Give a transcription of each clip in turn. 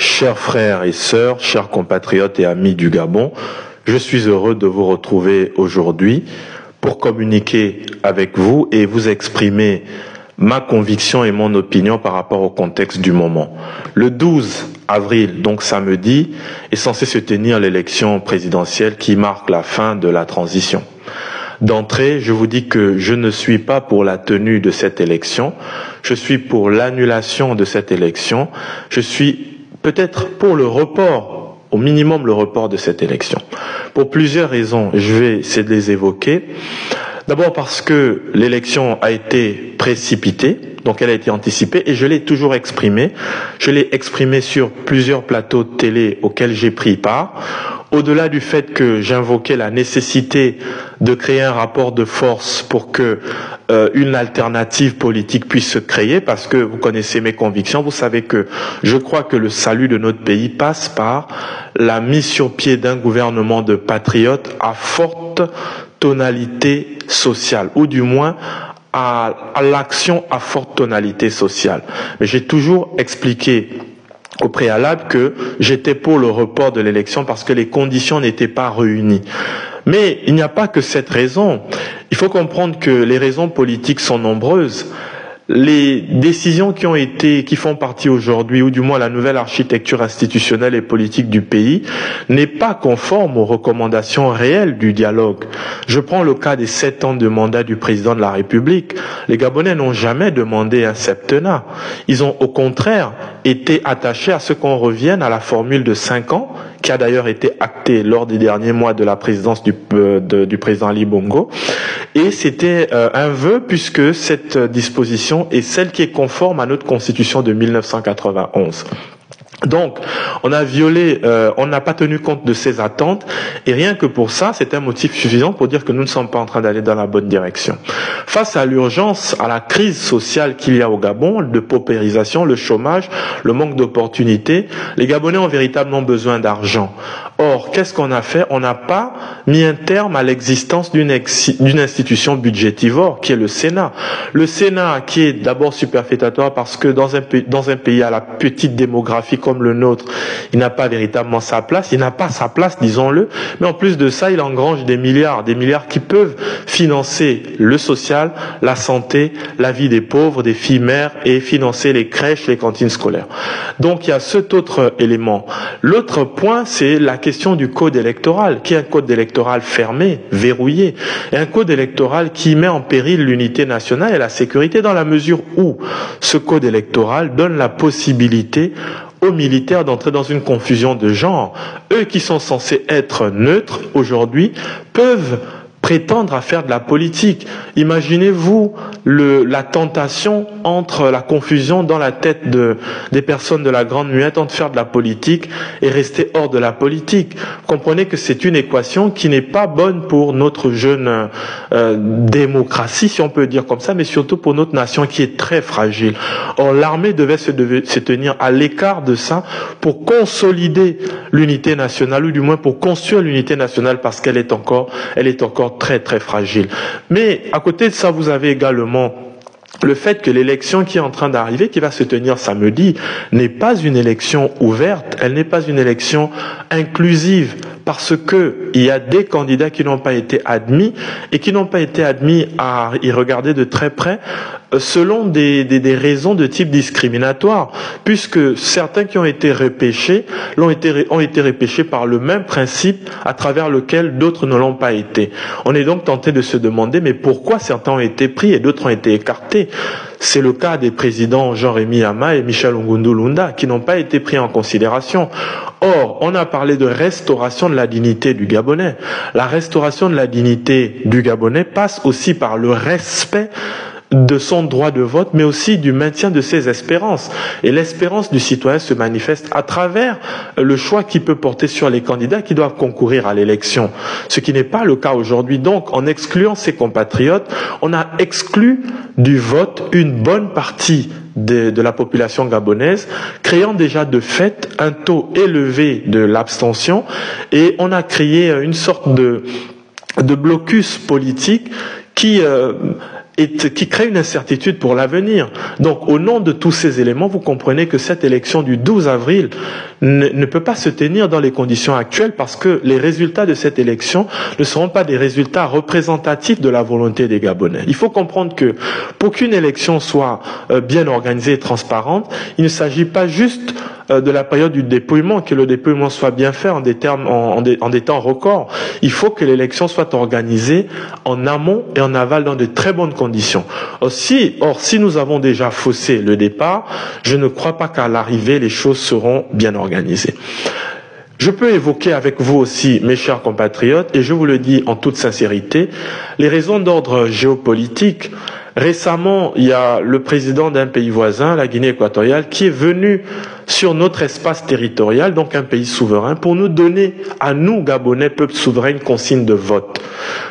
Chers frères et sœurs, chers compatriotes et amis du Gabon, je suis heureux de vous retrouver aujourd'hui pour communiquer avec vous et vous exprimer ma conviction et mon opinion par rapport au contexte du moment. Le 12 avril, donc samedi, est censé se tenir l'élection présidentielle qui marque la fin de la transition. D'entrée, je vous dis que je ne suis pas pour la tenue de cette élection, je suis pour l'annulation de cette élection, je suis peut-être pour le report, au minimum le report de cette élection. Pour plusieurs raisons, je vais essayer de les évoquer. D'abord parce que l'élection a été précipitée, donc elle a été anticipée, et je l'ai toujours exprimé. Je l'ai exprimé sur plusieurs plateaux de télé auxquels j'ai pris part. Au-delà du fait que j'invoquais la nécessité de créer un rapport de force pour que une alternative politique puisse se créer, parce que vous connaissez mes convictions, vous savez que je crois que le salut de notre pays passe par la mise sur pied d'un gouvernement de patriotes à forte tonalité sociale, ou du moins à l'action à forte tonalité sociale. Mais j'ai toujours expliqué au préalable que j'étais pour le report de l'élection parce que les conditions n'étaient pas réunies. Mais il n'y a pas que cette raison. Il faut comprendre que les raisons politiques sont nombreuses. Les décisions qui font partie aujourd'hui, ou du moins la nouvelle architecture institutionnelle et politique du pays, n'est pas conforme aux recommandations réelles du dialogue. Je prends le cas des 7 ans de mandat du président de la République. Les Gabonais n'ont jamais demandé un septennat. Ils ont au contraire été attachés à ce qu'on revienne à la formule de 5 ans, qui a d'ailleurs été actée lors des derniers mois de la présidence du président Ali Bongo. Et c'était un vœu, puisque cette disposition est celle qui est conforme à notre constitution de 1991. Donc, on a violé, on n'a pas tenu compte de ces attentes, et rien que pour ça, c'est un motif suffisant pour dire que nous ne sommes pas en train d'aller dans la bonne direction. Face à l'urgence, à la crise sociale qu'il y a au Gabon, de paupérisation, le chômage, le manque d'opportunités, les Gabonais ont véritablement besoin d'argent. Or, qu'est-ce qu'on a fait? On n'a pas mis un terme à l'existence d'une institution budgétivore, qui est le Sénat. Le Sénat, qui est d'abord superfétatoire parce que dans un pays à la petite démographie comme le nôtre, il n'a pas véritablement sa place, il n'a pas sa place, disons-le, mais en plus de ça, il engrange des milliards qui peuvent financer le social, la santé, la vie des pauvres, des filles mères, et financer les crèches, les cantines scolaires. Donc il y a cet autre élément. L'autre point, c'est la question du code électoral, qui est un code électoral fermé, verrouillé, et un code électoral qui met en péril l'unité nationale et la sécurité, dans la mesure où ce code électoral donne la possibilité aux militaires d'entrer dans une confusion de genre. Eux qui sont censés être neutres aujourd'hui peuvent prétendre à faire de la politique. Imaginez-vous la tentation entre la confusion dans la tête des personnes de la Grande Muette entre faire de la politique et rester hors de la politique. Vous comprenez que c'est une équation qui n'est pas bonne pour notre jeune démocratie, si on peut dire comme ça, mais surtout pour notre nation qui est très fragile. Or, l'armée devait se tenir à l'écart de ça pour consolider l'unité nationale, ou du moins pour construire l'unité nationale, parce qu'elle est encore très très fragile. Mais à côté de ça, vous avez également le fait que l'élection qui est en train d'arriver, qui va se tenir samedi, n'est pas une élection ouverte, elle n'est pas une élection inclusive, parce que il y a des candidats qui n'ont pas été admis, et qui n'ont pas été admis à y regarder de très près, selon des raisons de type discriminatoire, puisque certains qui ont été repêchés ont été repêchés par le même principe à travers lequel d'autres ne l'ont pas été. On est donc tenté de se demander, mais pourquoi certains ont été pris et d'autres ont été écartés? C'est le cas des présidents Jean-Rémy Ama et Michel Ngundu Lunda, qui n'ont pas été pris en considération. Or, on a parlé de restauration de la dignité du Gabonais. La restauration de la dignité du Gabonais passe aussi par le respect de son droit de vote, mais aussi du maintien de ses espérances. Et l'espérance du citoyen se manifeste à travers le choix qu'il peut porter sur les candidats qui doivent concourir à l'élection, ce qui n'est pas le cas aujourd'hui. Donc, en excluant ses compatriotes, on a exclu du vote une bonne partie de la population gabonaise, créant déjà de fait un taux élevé de l'abstention, et on a créé une sorte de blocus politique qui et qui crée une incertitude pour l'avenir. Donc, au nom de tous ces éléments, vous comprenez que cette élection du 12 avril ne peut pas se tenir dans les conditions actuelles parce que les résultats de cette élection ne seront pas des résultats représentatifs de la volonté des Gabonais. Il faut comprendre que pour qu'une élection soit bien organisée et transparente, il ne s'agit pas juste de la période du dépouillement, que le dépouillement soit bien fait en des temps records. Il faut que l'élection soit organisée en amont et en aval dans de très bonnes conditions. Or, si nous avons déjà faussé le départ, je ne crois pas qu'à l'arrivée, les choses seront bien organisées. Je peux évoquer avec vous aussi, mes chers compatriotes, et je vous le dis en toute sincérité, les raisons d'ordre géopolitique. Récemment, il y a le président d'un pays voisin, la Guinée équatoriale, qui est venu sur notre espace territorial, donc un pays souverain, pour nous donner, à nous, Gabonais, peuple souverain, une consigne de vote.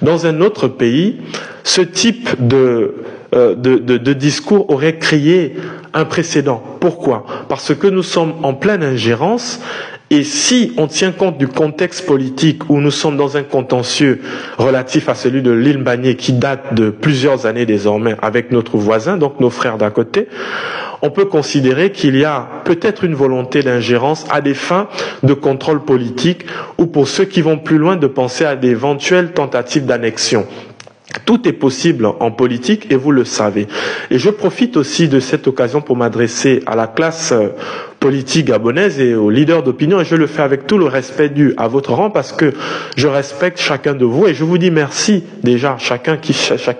Dans un autre pays, ce type de discours aurait créé un précédent. Pourquoi? Parce que nous sommes en pleine ingérence. Et si on tient compte du contexte politique où nous sommes dans un contentieux relatif à celui de l'île Mbagné qui date de plusieurs années désormais avec notre voisin, donc nos frères d'à côté, on peut considérer qu'il y a peut-être une volonté d'ingérence à des fins de contrôle politique ou pour ceux qui vont plus loin de penser à d'éventuelles tentatives d'annexion. Tout est possible en politique et vous le savez. Et je profite aussi de cette occasion pour m'adresser à la classe politique gabonaise et aux leaders d'opinion, et je le fais avec tout le respect dû à votre rang parce que je respecte chacun de vous et je vous dis merci déjà, chacun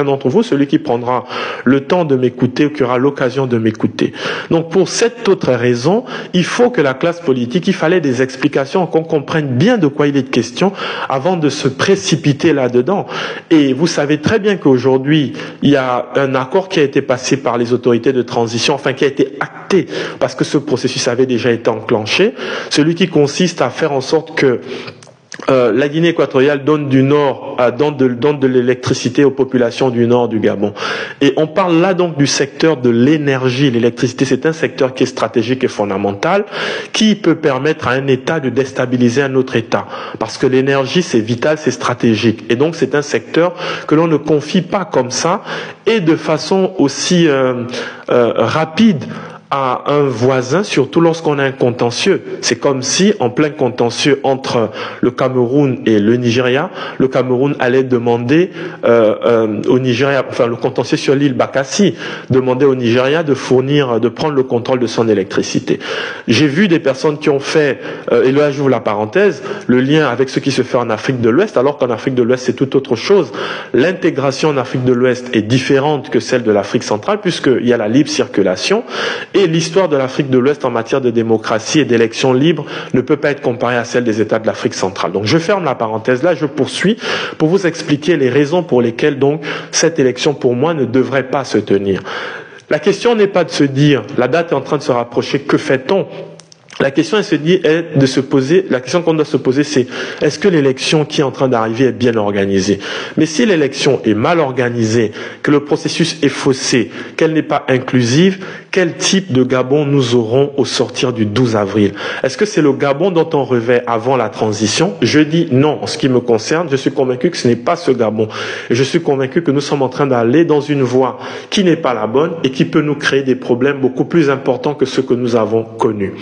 d'entre vous, celui qui prendra le temps de m'écouter ou qui aura l'occasion de m'écouter. Donc pour cette autre raison, il faut que la classe politique, il fallait des explications, qu'on comprenne bien de quoi il est de question avant de se précipiter là-dedans. Et vous savez très bien qu'aujourd'hui, il y a un accord qui a été passé par les autorités de transition, enfin qui a été acté parce que ce processus avait déjà été enclenché, celui qui consiste à faire en sorte que la Guinée équatoriale donne de l'électricité aux populations du nord du Gabon. Et on parle là donc du secteur de l'énergie. L'électricité, c'est un secteur qui est stratégique et fondamental, qui peut permettre à un État de déstabiliser un autre État. Parce que l'énergie, c'est vital, c'est stratégique. Et donc, c'est un secteur que l'on ne confie pas comme ça et de façon aussi rapide à un voisin, surtout lorsqu'on a un contentieux. C'est comme si, en plein contentieux entre le Cameroun et le Nigeria, le Cameroun allait demander au Nigeria, enfin le contentieux sur l'île Bakassi, demander au Nigeria de prendre le contrôle de son électricité. J'ai vu des personnes qui ont fait, et là j'ouvre la parenthèse, le lien avec ce qui se fait en Afrique de l'Ouest, alors qu'en Afrique de l'Ouest c'est tout autre chose. L'intégration en Afrique de l'Ouest est différente que celle de l'Afrique centrale, puisqu'il y a la libre circulation. Et l'histoire de l'Afrique de l'Ouest en matière de démocratie et d'élections libres ne peut pas être comparée à celle des États de l'Afrique centrale. Donc je ferme la parenthèse là, je poursuis pour vous expliquer les raisons pour lesquelles donc cette élection pour moi ne devrait pas se tenir. La question n'est pas de se dire, la date est en train de se rapprocher, que fait-on ? La question la question qu'on doit se poser, c'est est-ce que l'élection qui est en train d'arriver est bien organisée? Mais si l'élection est mal organisée, que le processus est faussé, qu'elle n'est pas inclusive, quel type de Gabon nous aurons au sortir du 12 avril? Est-ce que c'est le Gabon dont on rêvait avant la transition? Je dis non. En ce qui me concerne, je suis convaincu que ce n'est pas ce Gabon. Et je suis convaincu que nous sommes en train d'aller dans une voie qui n'est pas la bonne et qui peut nous créer des problèmes beaucoup plus importants que ceux que nous avons connus.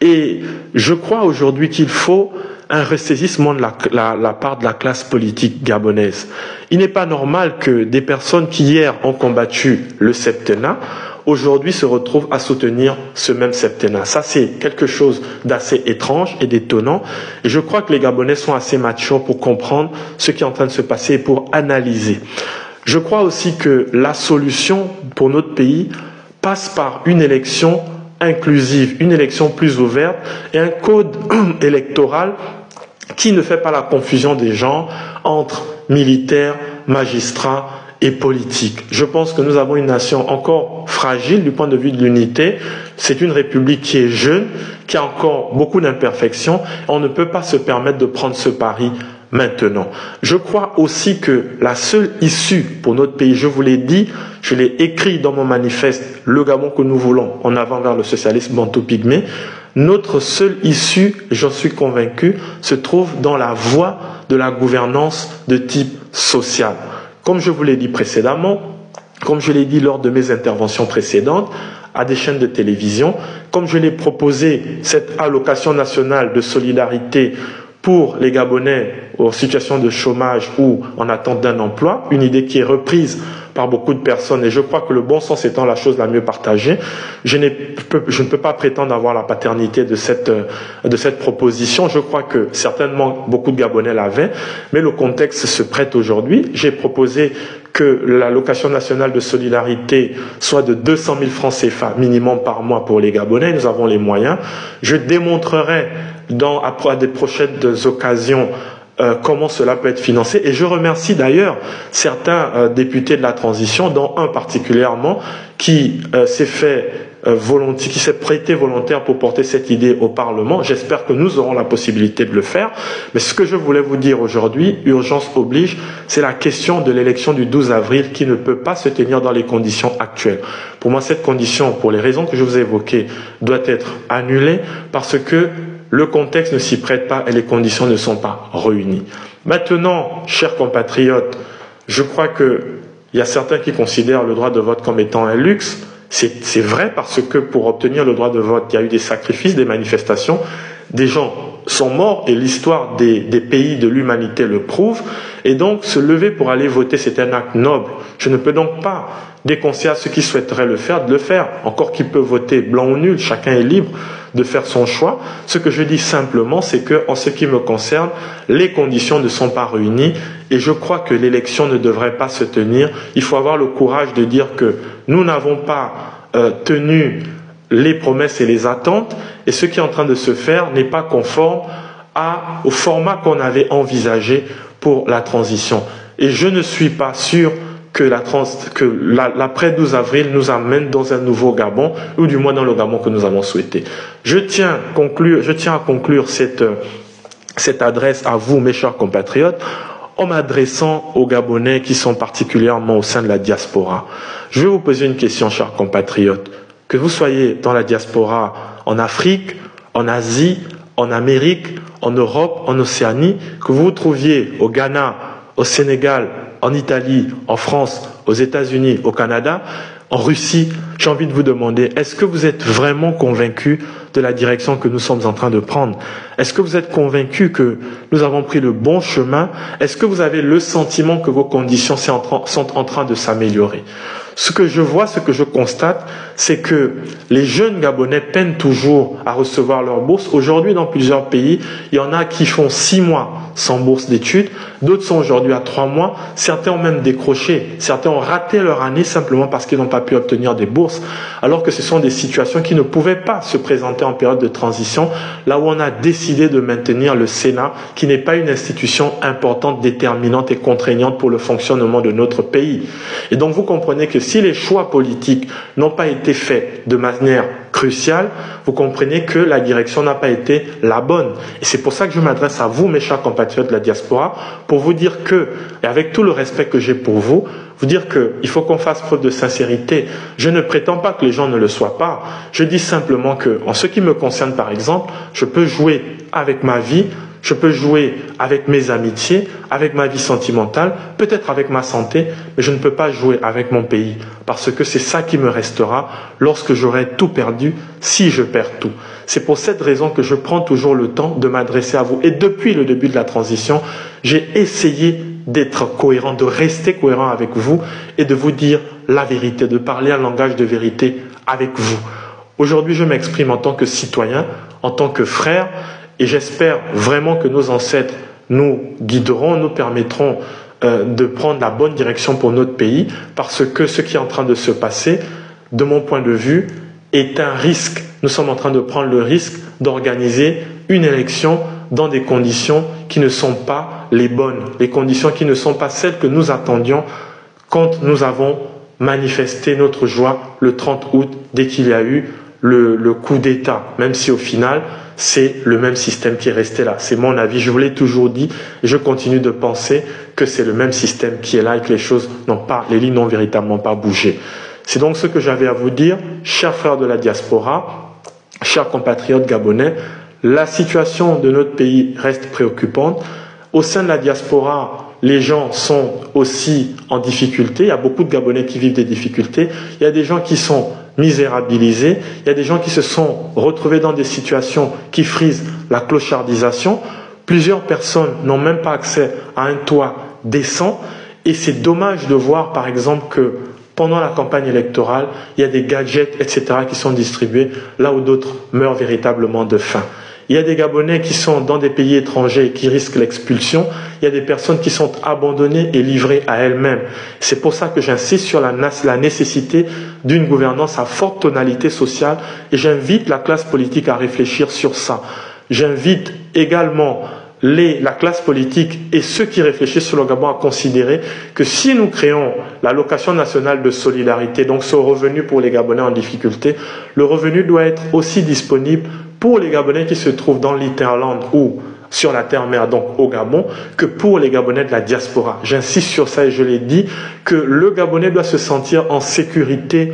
Et je crois aujourd'hui qu'il faut un ressaisissement de la part de la classe politique gabonaise. Il n'est pas normal que des personnes qui hier ont combattu le septennat, aujourd'hui se retrouvent à soutenir ce même septennat. Ça, c'est quelque chose d'assez étrange et d'étonnant. Et je crois que les Gabonais sont assez matures pour comprendre ce qui est en train de se passer et pour analyser. Je crois aussi que la solution pour notre pays passe par une élection inclusive, une élection plus ouverte et un code électoral qui ne fait pas la confusion des genres entre militaires, magistrats et politiques. Je pense que nous avons une nation encore fragile du point de vue de l'unité. C'est une république qui est jeune, qui a encore beaucoup d'imperfections. On ne peut pas se permettre de prendre ce pari maintenant. Je crois aussi que la seule issue pour notre pays, je vous l'ai dit, je l'ai écrit dans mon manifeste, le Gabon que nous voulons, en avant vers le socialisme bantou-pygmée, notre seule issue, j'en suis convaincu, se trouve dans la voie de la gouvernance de type social. Comme je vous l'ai dit précédemment, comme je l'ai dit lors de mes interventions précédentes, à des chaînes de télévision, comme je l'ai proposé, cette allocation nationale de solidarité pour les Gabonais en situation de chômage ou en attente d'un emploi, une idée qui est reprise par beaucoup de personnes, et je crois que le bon sens étant la chose la mieux partagée, je ne peux pas prétendre avoir la paternité de cette proposition. Je crois que certainement beaucoup de Gabonais l'avaient, mais le contexte se prête aujourd'hui. J'ai proposé que l'allocation nationale de solidarité soit de 200 000 francs CFA minimum par mois pour les Gabonais. Nous avons les moyens. Je démontrerai à des prochaines occasions comment cela peut être financé. Et je remercie d'ailleurs certains députés de la transition, dont un particulièrement, qui s'est prêté volontaire pour porter cette idée au Parlement. J'espère que nous aurons la possibilité de le faire. Mais ce que je voulais vous dire aujourd'hui, urgence oblige, c'est la question de l'élection du 12 avril qui ne peut pas se tenir dans les conditions actuelles. Pour moi, cette condition, pour les raisons que je vous ai évoquées, doit être annulée parce que le contexte ne s'y prête pas et les conditions ne sont pas réunies. Maintenant, chers compatriotes, je crois qu'il y a certains qui considèrent le droit de vote comme étant un luxe. C'est vrai parce que pour obtenir le droit de vote, il y a eu des sacrifices, des manifestations, des gens sont morts et l'histoire des pays de l'humanité le prouve. Et donc, se lever pour aller voter, c'est un acte noble. Je ne peux donc pas déconseiller à ceux qui souhaiteraient le faire de le faire. Encore qu'ils peuvent voter blanc ou nul, chacun est libre de faire son choix. Ce que je dis simplement, c'est que, en ce qui me concerne, les conditions ne sont pas réunies et je crois que l'élection ne devrait pas se tenir. Il faut avoir le courage de dire que nous n'avons pas tenu les promesses et les attentes et ce qui est en train de se faire n'est pas conforme au format qu'on avait envisagé pour la transition. Et je ne suis pas sûr que l'après 12 avril nous amène dans un nouveau Gabon, ou du moins dans le Gabon que nous avons souhaité. Je tiens à conclure cette adresse à vous, mes chers compatriotes, en m'adressant aux Gabonais qui sont particulièrement au sein de la diaspora. Je vais vous poser une question, chers compatriotes. Que vous soyez dans la diaspora en Afrique, en Asie, en Amérique, en Europe, en Océanie, que vous vous trouviez au Ghana, au Sénégal, en Italie, en France, aux États-Unis, au Canada, en Russie, j'ai envie de vous demander, est-ce que vous êtes vraiment convaincus de la direction que nous sommes en train de prendre? Est-ce que vous êtes convaincus que nous avons pris le bon chemin? Est-ce que vous avez le sentiment que vos conditions sont en train de s'améliorer? Ce que je vois, ce que je constate, c'est que les jeunes Gabonais peinent toujours à recevoir leur bourse. Aujourd'hui, dans plusieurs pays, il y en a qui font 6 mois sans bourse d'études, d'autres sont aujourd'hui à 3 mois, certains ont même décroché, certains ont raté leur année simplement parce qu'ils n'ont pas pu obtenir des bourses, alors que ce sont des situations qui ne pouvaient pas se présenter en période de transition, là où on a décidé de maintenir le Sénat, qui n'est pas une institution importante, déterminante et contraignante pour le fonctionnement de notre pays. Et donc vous comprenez que si les choix politiques n'ont pas été faits de manière cruciale, vous comprenez que la direction n'a pas été la bonne. Et c'est pour ça que je m'adresse à vous, mes chers compatriotes de la diaspora, pour vous dire que, et avec tout le respect que j'ai pour vous dire qu'il faut qu'on fasse preuve de sincérité. Je ne prétends pas que les gens ne le soient pas. Je dis simplement que, en ce qui me concerne par exemple, je peux jouer avec ma vie, je peux jouer avec mes amitiés, avec ma vie sentimentale, peut-être avec ma santé, mais je ne peux pas jouer avec mon pays, parce que c'est ça qui me restera lorsque j'aurai tout perdu, si je perds tout. C'est pour cette raison que je prends toujours le temps de m'adresser à vous. Et depuis le début de la transition, j'ai essayé d'être cohérent, de rester cohérent avec vous et de vous dire la vérité, de parler un langage de vérité avec vous. Aujourd'hui, je m'exprime en tant que citoyen, en tant que frère, et j'espère vraiment que nos ancêtres nous guideront, nous permettront de prendre la bonne direction pour notre pays, parce que ce qui est en train de se passer, de mon point de vue, est un risque. Nous sommes en train de prendre le risque d'organiser une élection dans des conditions qui ne sont pas les bonnes, les conditions qui ne sont pas celles que nous attendions quand nous avons manifesté notre joie le 30 août, dès qu'il y a eu le coup d'État, même si au final, c'est le même système qui est resté là. C'est mon avis, je vous l'ai toujours dit, et je continue de penser que c'est le même système qui est là et que les lignes n'ont véritablement pas bougé. C'est donc ce que j'avais à vous dire, chers frères de la diaspora, chers compatriotes gabonais. La situation de notre pays reste préoccupante. Au sein de la diaspora, les gens sont aussi en difficulté. Il y a beaucoup de Gabonais qui vivent des difficultés. Il y a des gens qui sont misérabilisés. Il y a des gens qui se sont retrouvés dans des situations qui frisent la clochardisation. Plusieurs personnes n'ont même pas accès à un toit décent. Et c'est dommage de voir, par exemple, que pendant la campagne électorale, il y a des gadgets, etc. qui sont distribués là où d'autres meurent véritablement de faim. Il y a des Gabonais qui sont dans des pays étrangers et qui risquent l'expulsion. Il y a des personnes qui sont abandonnées et livrées à elles-mêmes. C'est pour ça que j'insiste sur la nécessité d'une gouvernance à forte tonalité sociale et j'invite la classe politique à réfléchir sur ça. J'invite également la classe politique et ceux qui réfléchissent sur le Gabon à considérer que si nous créons l'allocation nationale de solidarité, donc ce revenu pour les Gabonais en difficulté, le revenu doit être aussi disponible pour les Gabonais qui se trouvent dans l'Interland ou sur la terre-mère, donc au Gabon, que pour les Gabonais de la diaspora. J'insiste sur ça et je l'ai dit, que le Gabonais doit se sentir en sécurité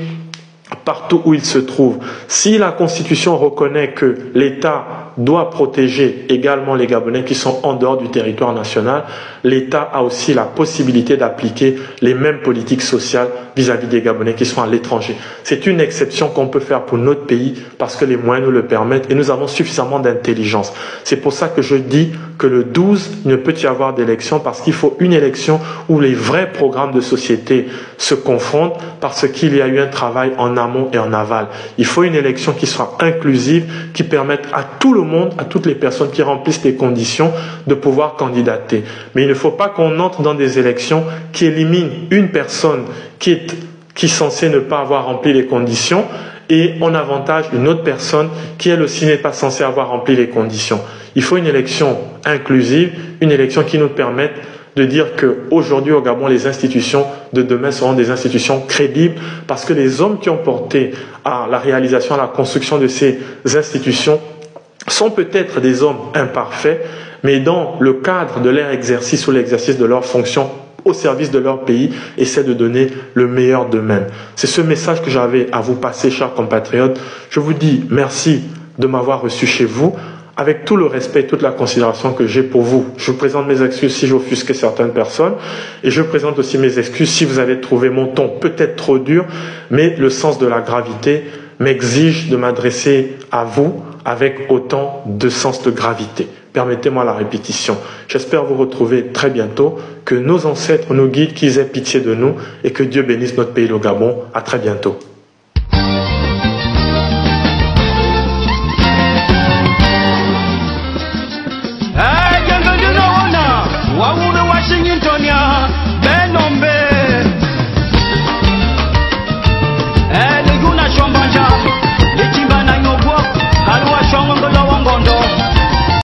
partout où il se trouve. Si la Constitution reconnaît que l'État doit protéger également les Gabonais qui sont en dehors du territoire national, l'État a aussi la possibilité d'appliquer les mêmes politiques sociales vis-à-vis des Gabonais qui sont à l'étranger. C'est une exception qu'on peut faire pour notre pays parce que les moyens nous le permettent et nous avons suffisamment d'intelligence. C'est pour ça que je dis que le 12, il ne peut y avoir d'élection parce qu'il faut une élection où les vrais programmes de société se confrontent parce qu'il y a eu un travail en amont et en aval. Il faut une élection qui soit inclusive, qui permette à tout le monde, à toutes les personnes qui remplissent les conditions de pouvoir candidater. Mais il ne faut pas qu'on entre dans des élections qui éliminent une personne qui est censée ne pas avoir rempli les conditions et on avantage une autre personne qui elle aussi n'est pas censée avoir rempli les conditions. Il faut une élection inclusive, une élection qui nous permette de dire qu'aujourd'hui au Gabon, les institutions de demain seront des institutions crédibles parce que les hommes qui ont porté à la réalisation, à la construction de ces institutions sont peut-être des hommes imparfaits, mais dans le cadre de leur exercice ou l'exercice de leur fonction au service de leur pays, essaient de donner le meilleur d'eux-mêmes. C'est ce message que j'avais à vous passer, chers compatriotes. Je vous dis merci de m'avoir reçu chez vous. Avec tout le respect et toute la considération que j'ai pour vous, je vous présente mes excuses si j'offusque certaines personnes et je présente aussi mes excuses si vous avez trouvé mon ton peut-être trop dur, mais le sens de la gravité m'exige de m'adresser à vous avec autant de sens de gravité. Permettez-moi la répétition. J'espère vous retrouver très bientôt, que nos ancêtres nous guident, qu'ils aient pitié de nous et que Dieu bénisse notre pays, le Gabon. À très bientôt.